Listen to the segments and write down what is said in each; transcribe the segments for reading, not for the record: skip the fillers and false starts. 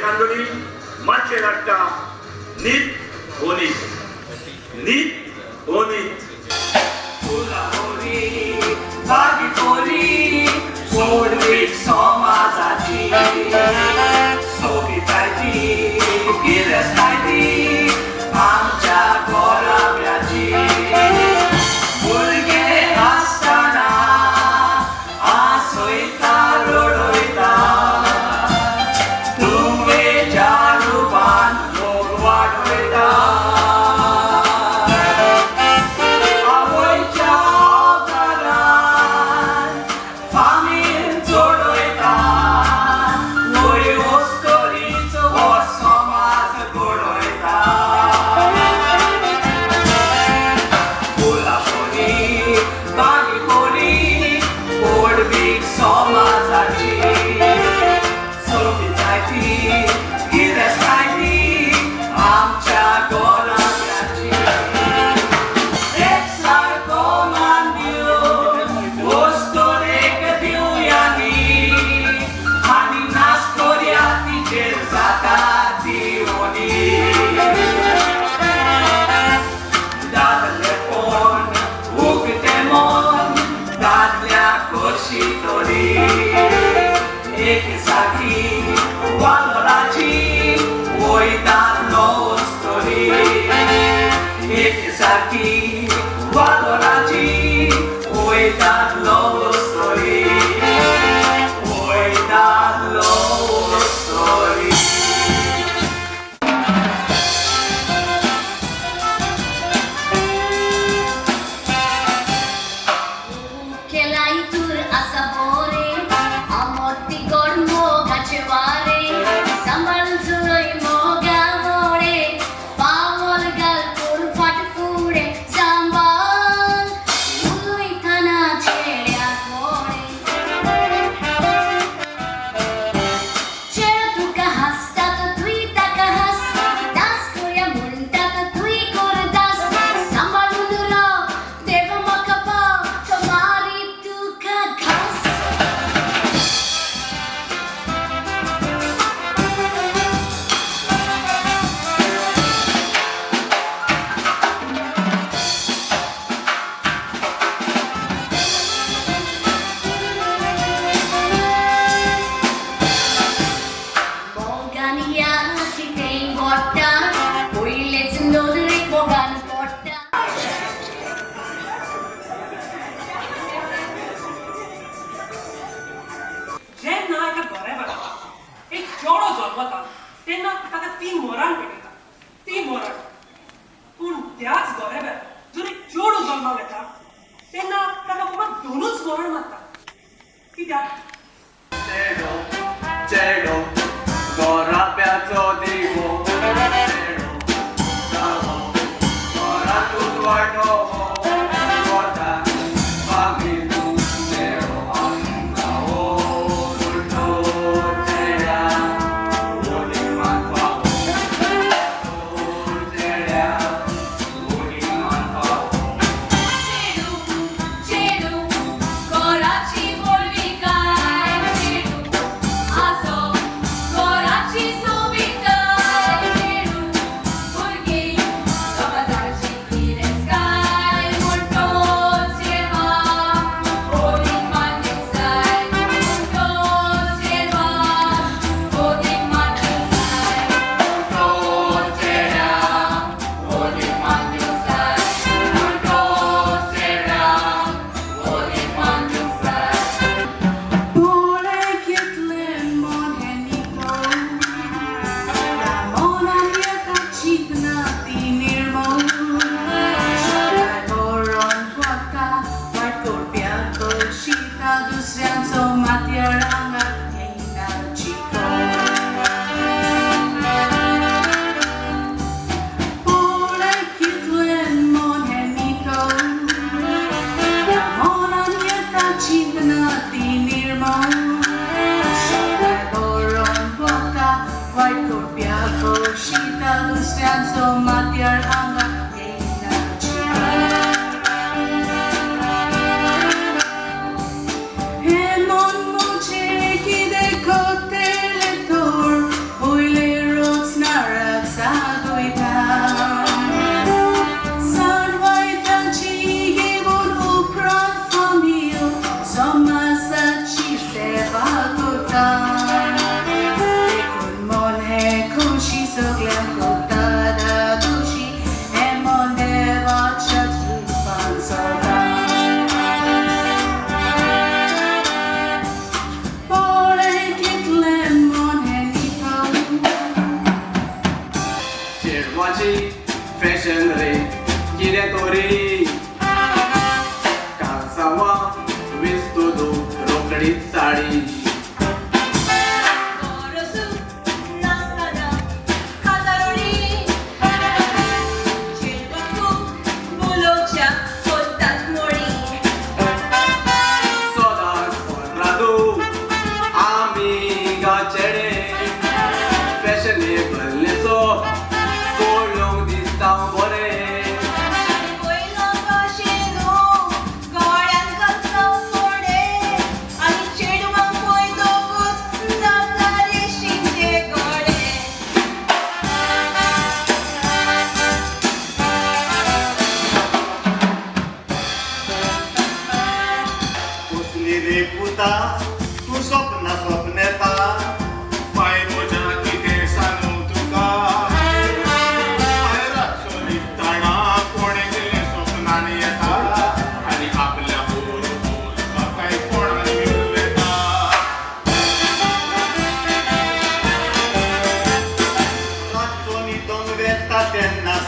কাণ্ডলী মাছের আড্ডা নিত অনিত নিত অনিত फुलावरी बागी पोरी सोडवीक समाजाची सोबितायती गिरेस्तायती आमच्या गोराब्याची भुरगे आसतना आसयता रडयता तुवेच्या रूपान लोक वाडयता Hemon moche ki de kote le tor, hoile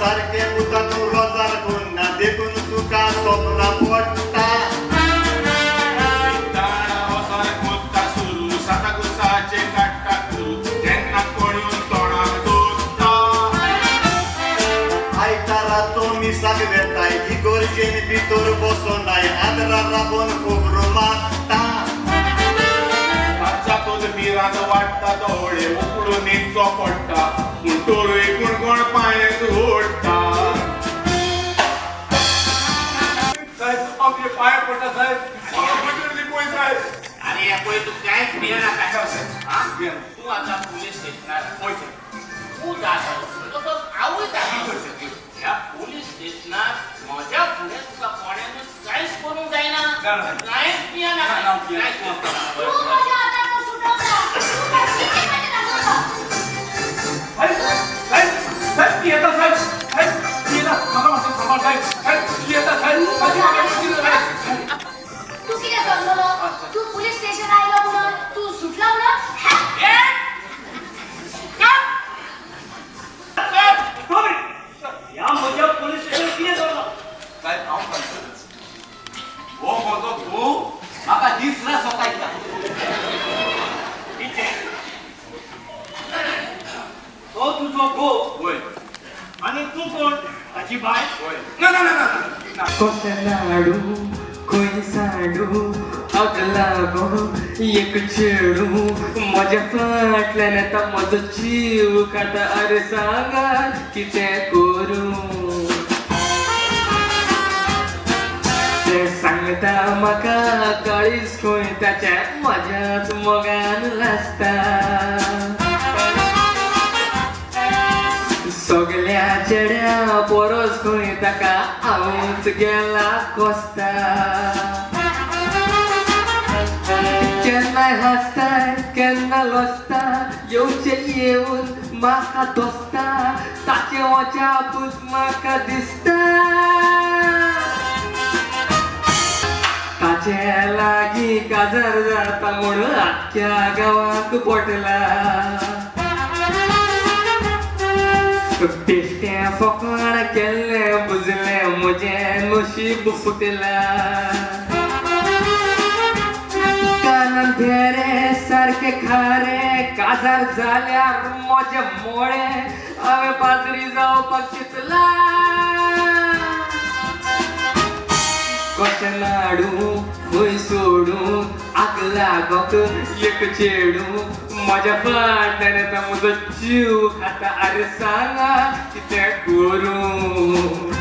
सारखे उता तू रोजार गुन्हा देखून तुका स्वप्न पडटा सुरू साता गुसाचे काटा करू जेन्ना कोणून तोंडाक दोत्ता आयताराचो मिसाक वेताय ही गरजेन भितर बसोनाय आदरा लागून खोबरू मागता ताच्यातूच बिरांत वाडटा दोळे उकडून न्हिदचो पडटा पूण टोरूय कुणकोण पांयच ओडटा साहेब आमचे पांय पडटा साहेब पळय साहेब अरे पळय तू कांयच भियेना काय तू आता पुलीस स्टेशनार पळय तू जाता तो आवय जाता ह्या पुलीस स्टेशनार म्हज्या फुडें तुका कोणेंच कांयच करूंक जायना कांयच भियेना तू किती करलो तू पोलीस स्टेशन आयलो म्हणून तू सुटला या म्हज्या पुलीस स्टेशन कितें करलो साहेब हांव सांगता हो म्हजो घोव म्हाका दीस रात सतायता तो तुजो घोव वय आनी तू कोण ताची बाय वय ना ना ना ना कोसनाडू खंय सांडू अगला गो एक चेडू म्हज्या फाटल्यान येता म्हजो जीव खाता अरे सांगात कितें करूं ते सांगता म्हाका काळीज खंय ताच्या म्हज्याच मोगान लासता सगल्या चेड्या परस खंय ताका हांवूच गेला कोसता केन्नाय हासताय केन्ना लोसता येवचे येवन म्हाका दोसता ताचे वचापूच म्हाका दिसता ताचे लागीं काजार जाता म्हणून आख्ख्या गांवांक पटला बेश्टें फकाण केल्लें बुजलें म्हजें नशीब फुटलां कानान भेरे सारके खारे काजार जाल्यार म्हजे मोळे हांवें पातरी जावपाक चिंतला कशें लाडू खंय सोडून लागोक एक चेडू म्हज्या फाटल्यान येता म्हजो जीव खाता अरे सांगा कितें करूं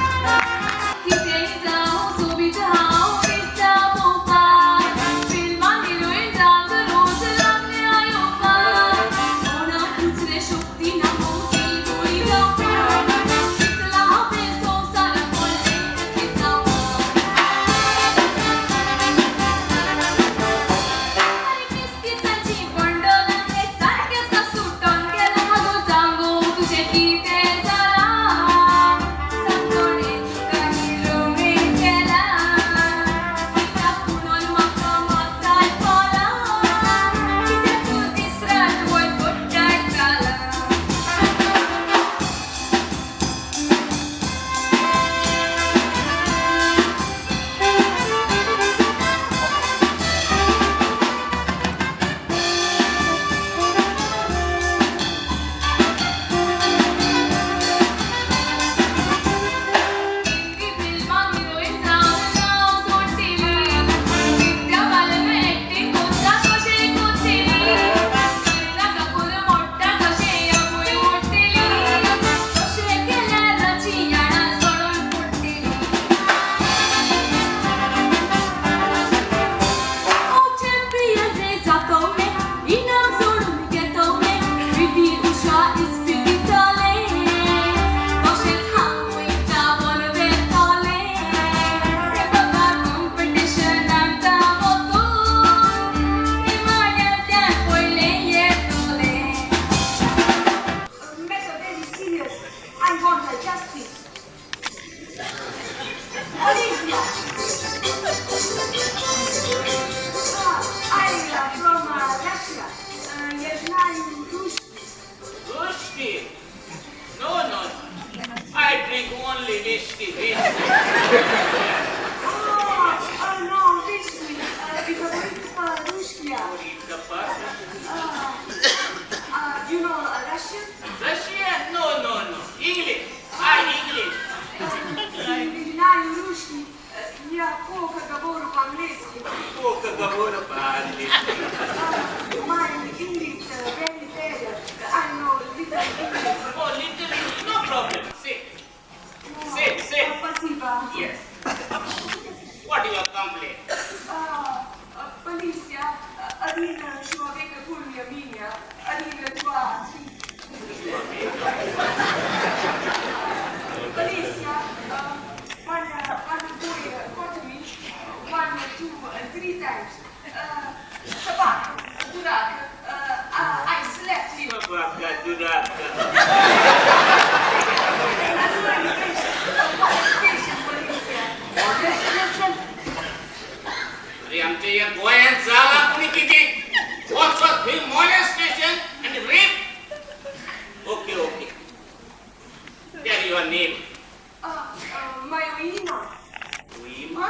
तुझे कितें जाला सांग Russian? Russian? No. English. English. Не знаю русский. Я плохо говорю по-английски. Плохо говорю по-английски. My English very bad. I know little English. Oh, little English. No problem. Sit. Спасибо. Yes. What is your complaint? Полиция. Один человек курил меня. 1, 2, 3. Полиция. One boy caught me. 1, 2, 3 times. Собака. Дурак. I slapped him. Собака, дурак. आमच्या या गोयात झाला कुणी किती What's up, molestation and rape? Okay. Tell your name. Мое имя. Uima?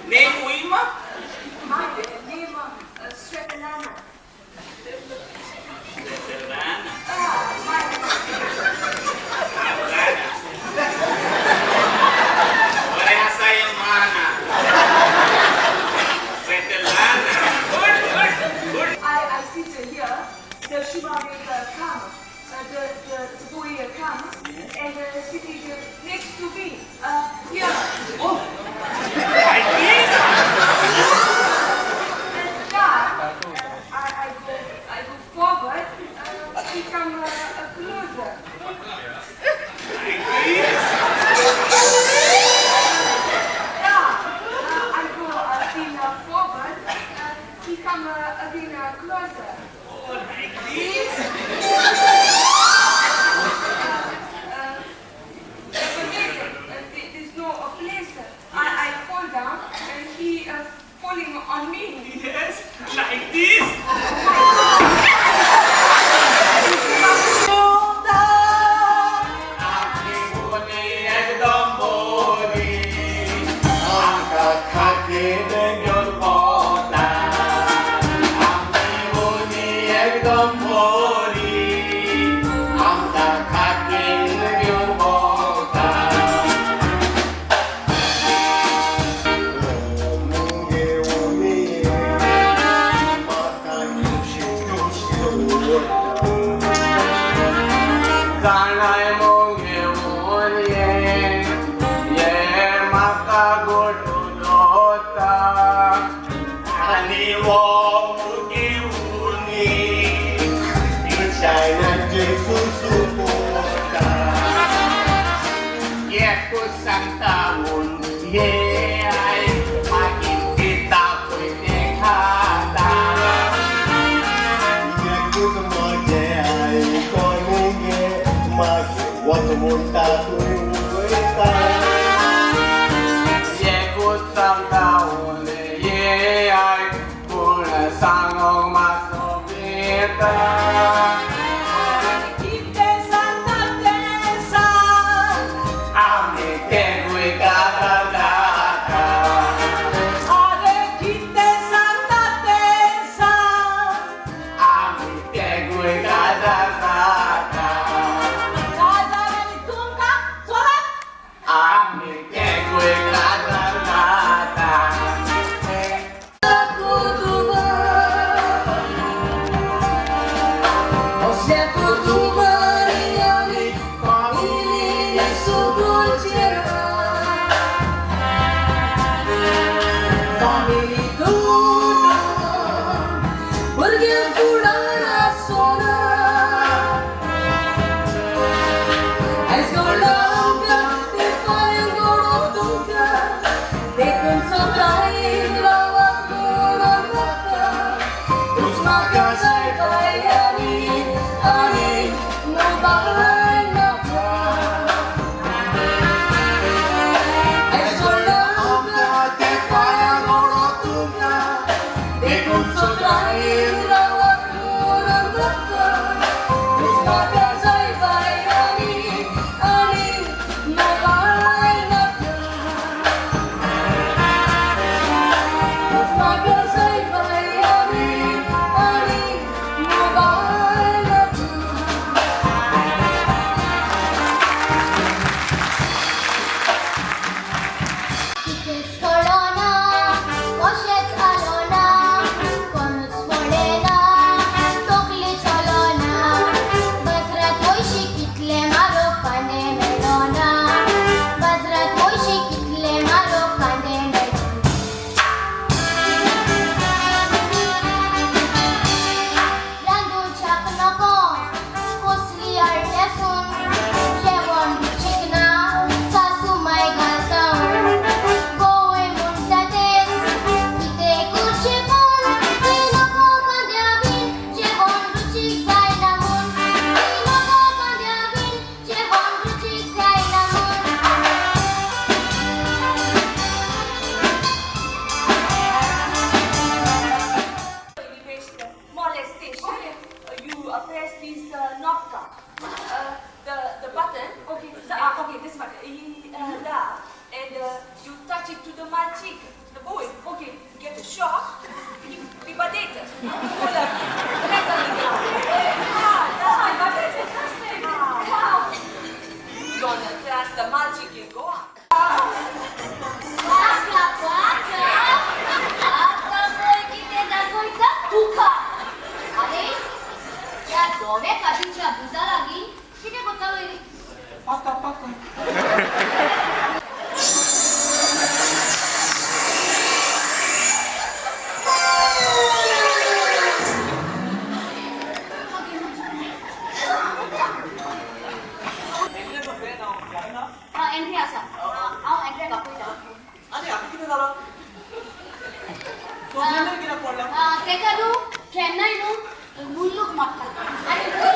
Name Uima? My name Svetlana. Svetlana. Bahasa yang mana? Svetlana. Good. I sit here. The Shivavik comes. The boy comes and sitting next to me. Here. Oh. Like this? And God, I go forward. He come closer. Like this? I go again forward. He come again closer. Oh, like this? There's no place. I fall down and he falling on me. Yes, like this? धोवे काशीच्या भुजा लागी किती कोता वयरी पाका पाका entry आसा हांव एंट्री दाखयता आनी हाका कितें जालो तो जेन्ना कित्याक पडला तेका न्हू केन्नाय न्हू मुल्लूक मागता आनी तो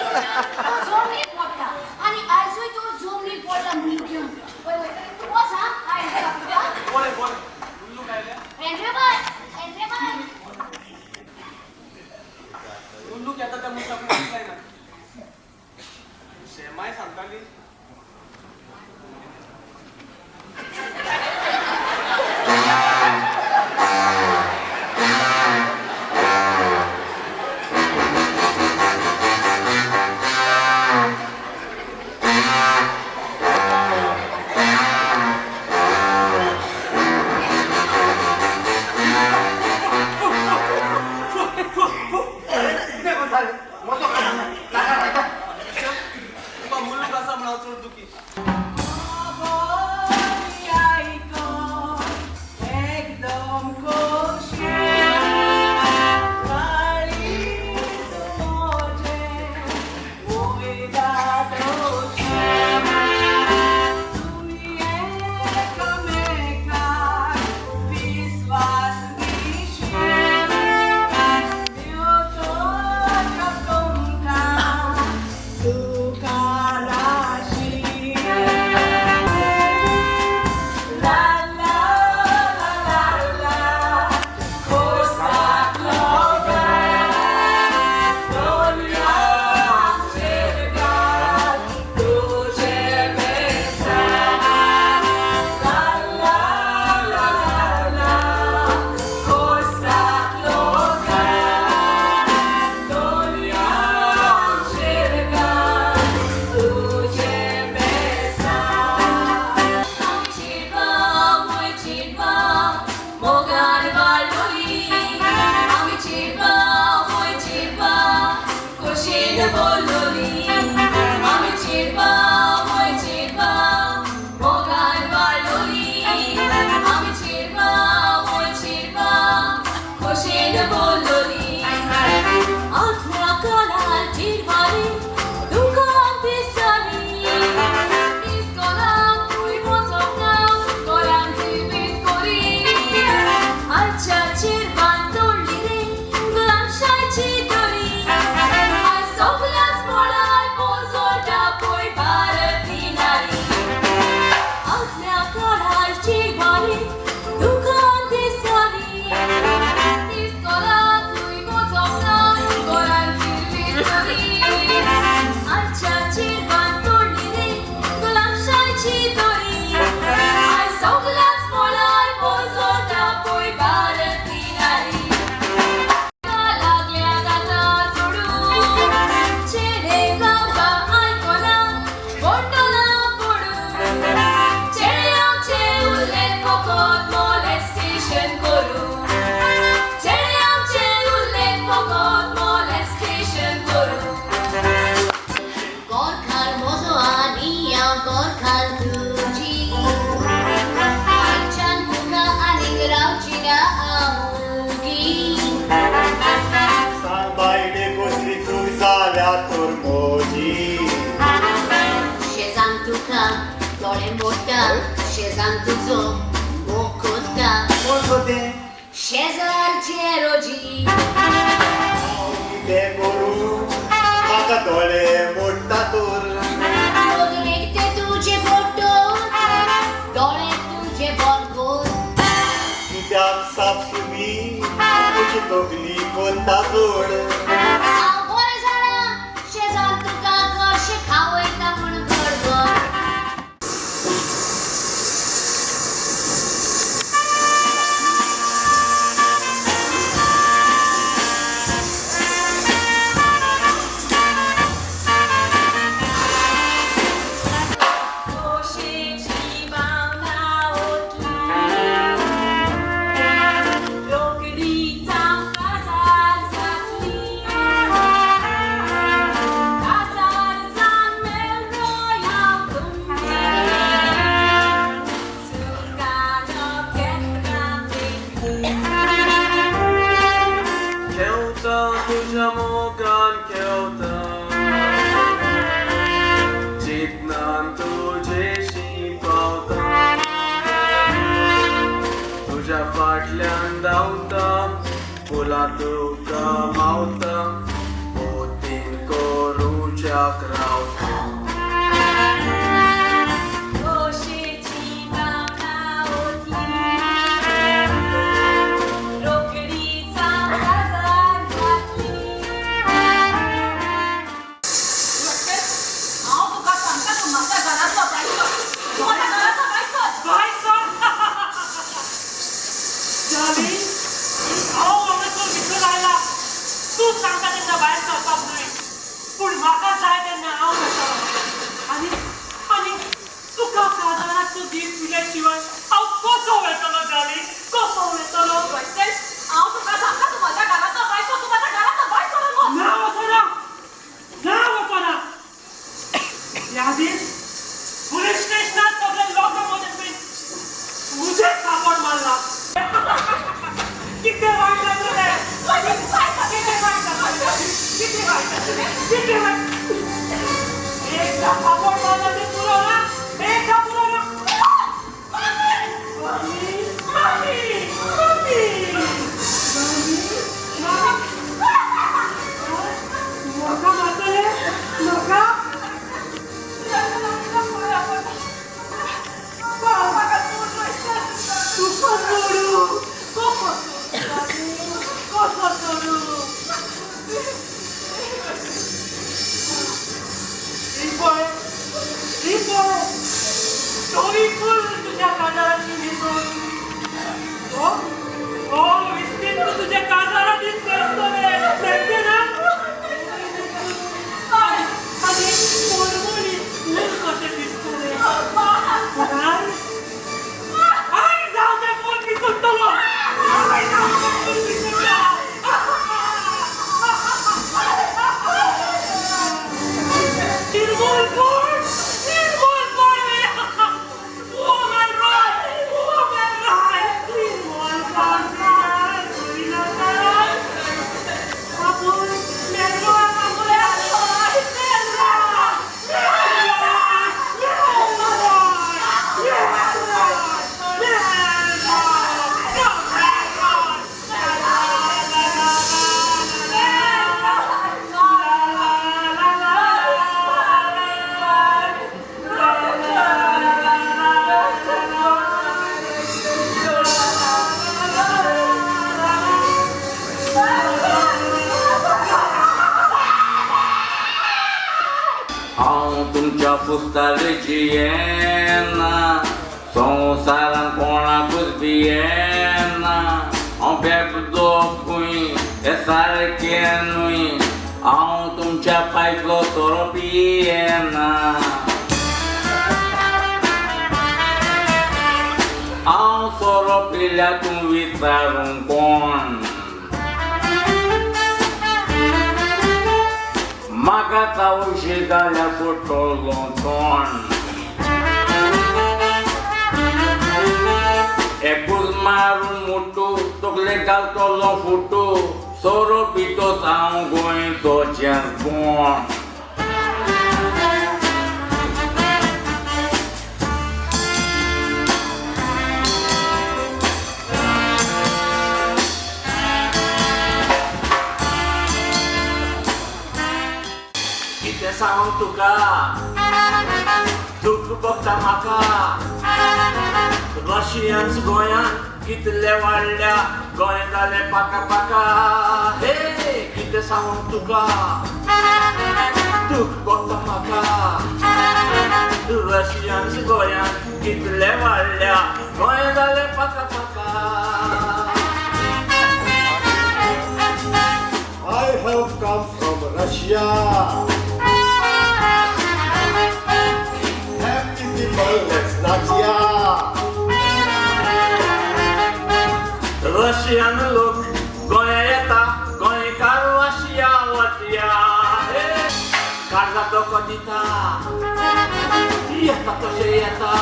जमनीर पडटा आनी आयजूय तो जमनीर पडला मुल्लूक घेवन वय वय तूं वच हांव एंट्री दाखयता बोले बोले मुल्लूक आयले एंट्री बाय मुल्लूक येता त्या मनशाक कोणूच जायना शेमाय सांगताली तुका मुल्लूक आसा म्हण हांव चड दुखी एकदम खोशे काळीज मोजे वयदा दोशे तुम्ही एकमेकांक विश्वास दिशे देवतो तुमकां सुखाराशी La la la la la, cosa loca, dunia cercar, तुझे बेसा. La la la la, cosa loca, dunia cercar, तुझे बेसा. तुझो मोकोता शेजारचे रोजी कितें करूं म्हाका दोळे मोडटा तर देखते तुझे फोटो डोळे तुझे बरकोत कित्याक साप सुमी तुजी तगली कोणता जोड हांव बरें जाणा शेजार तुका कशें खावयता म्हूण गडबड रोकडी चाव काजार जातली देंवता चितनान तुजेशी पावता तुझ्या फाटल्यान धांवता फुलां तुका मावता बोटीन करूच्याक रावता तू सांगता तेन्ना भायर सरपाक न्हय पूण म्हाका जाय तेन्ना हांव वतलों आनी तुका काजराचो दीस दिले शिवाय हांव कसो वेतलो जाली कसो वेतलो हांव तुका सांगता तूं म्हज्या घरांतलो भायर सर तूं म्हज्या घरांतलो भायर सरून वच ना वचना ना वचना ह्या दीस पुलीस स्टेशनात सगळे लोक मदत बीन तुजे कापड मारला किती वाईट जातलें एकदा कापड मारला ते पुरवला एकदा पुरवला नका मारतले नका तुका सोडू कसो सोडू Story full तुझ्या कानाची न्हिदून हो विस्तीत तू तुझ्या कानाला दिसत असतो रे सांगते ना आणि मोडमोडी ऊन कसे दिसतो रे आई जाऊ दे फुल मी सुटलो आई जाऊ दे फुल मी सुटलो निर्मूल फुल पुस्ताची येना संवसारान कोणाकूच भियेना हांव बेबदो खूंय हें सारकें न्हय हांव तुमच्या पायतलो सोरो पियेना हांव सोरो पिल्यार तूं विचारूंक कोण म्हाका तावशी जाल्यार फुटलो तोंड एकूच मारून मुटू तकले घालतलो फुटू सोरो पितोच हांव गोंयचोचें कोण सांग तुका दुख बघता म्हाका रशियन्स गोंयांत कितले वाडल्या गोंय जाले पाका पाका हे कितें सांगूंक तुका दुख बघता म्हाका रशियन्स गोंयांत कितले वाडल्या गोंय जाले पाका पाका I have come from Russia. Happy people, let's Nadia. Russian लोक गोंया येता गोंयकार रशिया वतया काळजा तो दिता येता तशें येता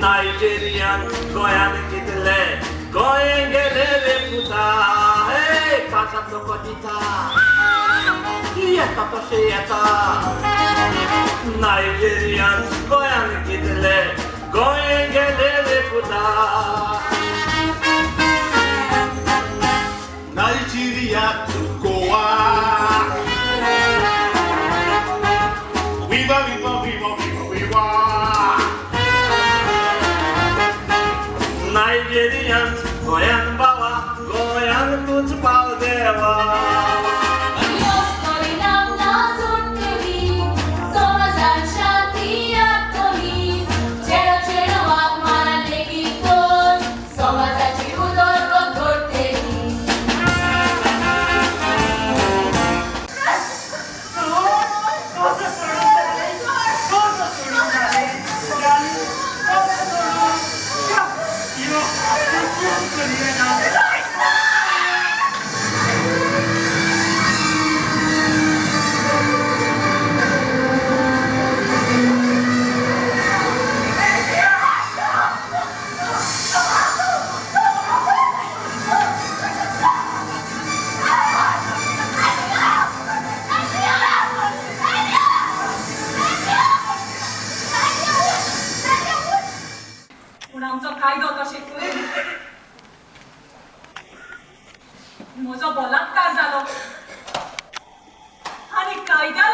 नायजेरियन गोंयान चिंतले गोंय गेले रे पुता काळजा तो दिता तशें येता नायजेरियान गोंयान कितले गोंय गेले रे पुता Nigeria to Goa. Viva, viva, viva, viva, viva. नायजेरियान गोंयान बावा गोंयान तूच पाव देवा पूण आमचो कायदो तशें करीत म्हजो बलात्कार जालो आनी कायद्या